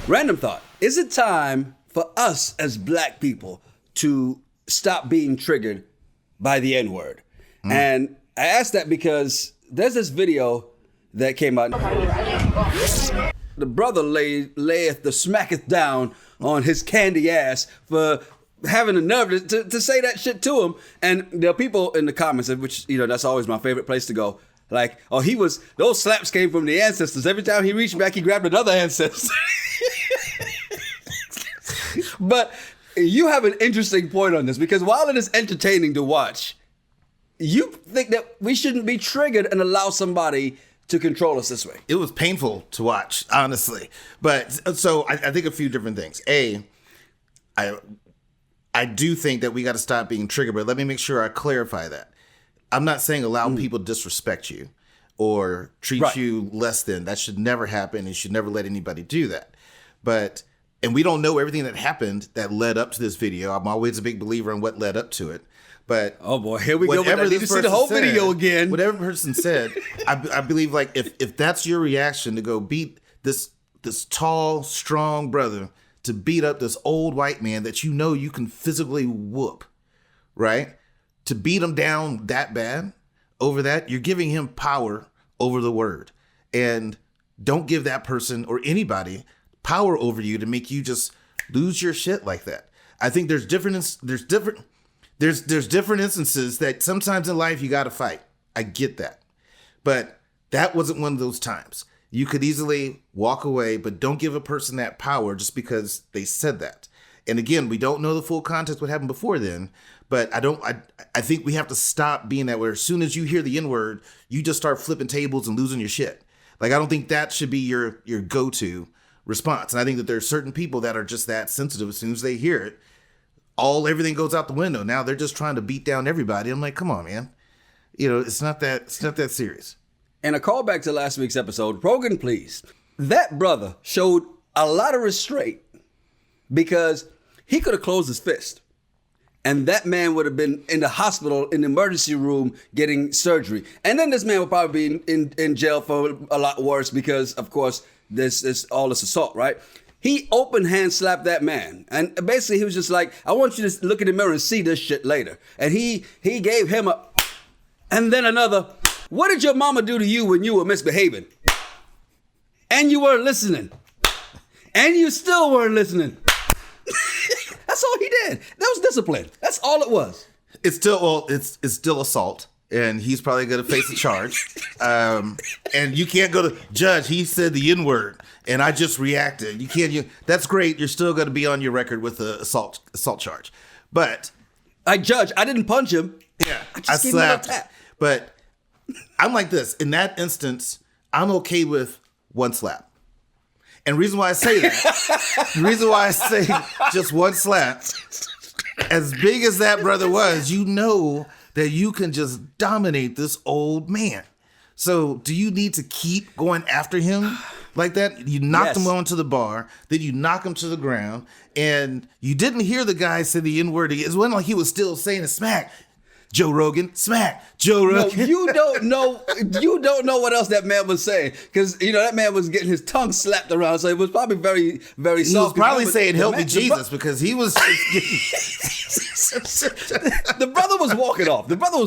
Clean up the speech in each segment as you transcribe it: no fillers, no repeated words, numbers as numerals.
Random thought. Is it time for us as black people to stop being triggered by the N-word? And I asked that because there's this video that came out. The brother layeth the smacketh down on his candy ass for having the nerve to say that shit to him. And there are people in the comments, which, that's always my favorite place to go. Like, those slaps came from the ancestors. Every time he reached back, he grabbed another ancestor. But you have an interesting point on this, because while it is entertaining to watch, you think that we shouldn't be triggered and allow somebody to control us this way. It was painful to watch, honestly. But so I think a few different things. I do think that we got to stop being triggered, but let me make sure I clarify that. I'm not saying allow people to disrespect you or treat you less than. That should never happen. You should never let anybody do that. And we don't know everything that happened that led up to this video. I'm always a big believer in what led up to it. But oh boy, here we go. I need to see the whole video again. Whatever person said, I believe like if that's your reaction to go beat this tall, strong brother, to beat up this old white man that you can physically whoop, right? To beat him down that bad over that, you're giving him power over the word. And don't give that person or anybody power over you to make you just lose your shit like that. I think there's different instances that sometimes in life you got to fight. I get that. But that wasn't one of those times. You could easily walk away, but don't give a person that power just because they said that. And again, we don't know the full context what happened before then, but I think we have to stop being that way. As soon as you hear the N-word, you just start flipping tables and losing your shit. Like, I don't think that should be your go-to response. And I think that there are certain people that are just that sensitive. As soon as they hear it, everything goes out the window. Now they're just trying to beat down everybody. I'm like, come on, man. It's not that serious. And a callback to last week's episode, Rogan, please. That brother showed a lot of restraint because he could have closed his fist. And that man would have been in the hospital, in the emergency room, getting surgery. And then this man would probably be in jail for a lot worse because, of course, this all this assault, right? He open hand slapped that man. And basically he was just like, I want you to look in the mirror and see this shit later. And he gave him and then another, what did your mama do to you when you were misbehaving? And you weren't listening. And you still weren't listening. That's all he did. That was discipline. That's all it was. It's still assault. And he's probably going to face a charge. And you can't go to judge. He said the N-word, and I just reacted. You can't. That's great. You're still going to be on your record with the assault charge. But I didn't punch him. Yeah, I slapped him. But I'm like this. In that instance, I'm okay with one slap. And the reason why I say just one slap, as big as that brother was, that you can just dominate this old man. So do you need to keep going after him like that? You knocked him onto the bar, then you knock him to the ground, and you didn't hear the guy say the N-word. It wasn't like he was still saying it, smack. Joe Rogan, smack. Joe Rogan. No, you don't know what else that man was saying, because that man was getting his tongue slapped around, so it was probably very, very soft. He was probably saying, "Help me, Jesus," because he was. The brother was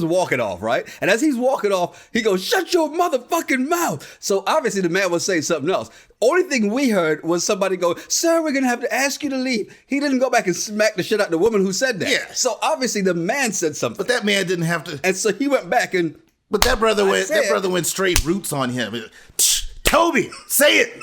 walking off, right? And as he's walking off, he goes, "Shut your motherfucking mouth." So obviously the man was saying something else. Only thing we heard was somebody go, "Sir, we're gonna have to ask you to leave." He didn't go back and smack the shit out of the woman who said that. Yeah. So obviously the man said something. But that man didn't have to. And so he went back and. But that brother went straight roots on him. Toby, say it.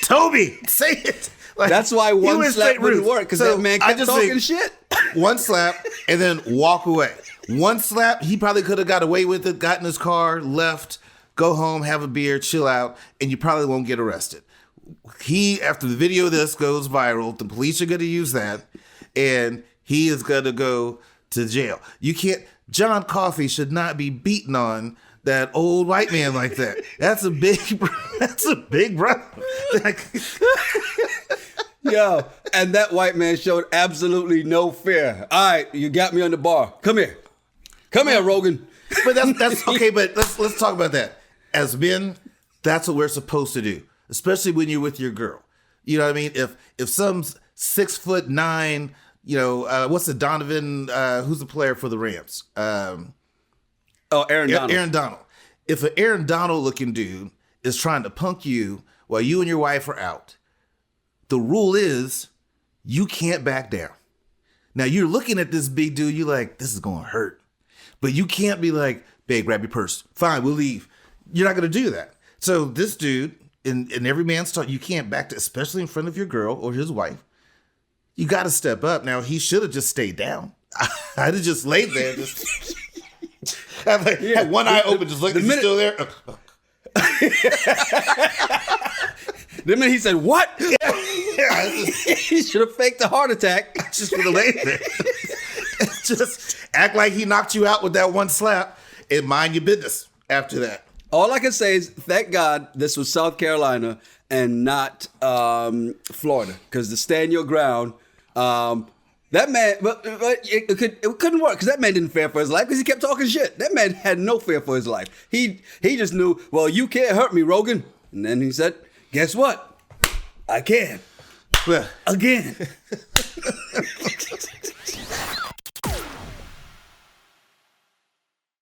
Toby, say it. Like, that's why one slap wouldn't work, because that man kept talking shit. One slap and then walk away. One slap, he probably could have got away with it, got in his car, left, go home, have a beer, chill out, and you probably won't get arrested. After the video of this goes viral, the police are going to use that, and he is going to go to jail. John Coffey should not be beating on that old white man like that. That's a big brother. Yo, and that white man showed absolutely no fear. All right, you got me on the bar. Come here, Rogan. But that's okay. But let's talk about that. As men, that's what we're supposed to do, especially when you're with your girl. You know what I mean? If some 6'9", what's the Donovan? Who's the player for the Rams? Aaron Donald. Aaron Donald. If an Aaron Donald looking dude is trying to punk you while you and your wife are out, the rule is you can't back down. Now you're looking at this big dude, you're like, this is gonna hurt. But you can't be like, babe, grab your purse. Fine, we'll leave. You're not gonna do that. So this dude, in every man's talk, you can't back to, especially in front of your girl or his wife. You gotta step up. Now he should have just stayed down. I'd have just laid there, just had one eye open, just looking. Is he still there? The minute he said, what? He should have faked a heart attack. Just would have laid there. Just act like he knocked you out with that one slap and mind your business after that. All I can say is, thank God this was South Carolina and not Florida, because to stand your ground, that man, but it couldn't work because that man didn't fear for his life because he kept talking shit. That man had no fear for his life. He just knew, well, you can't hurt me, Rogan. And then he said, guess what? I can. Again.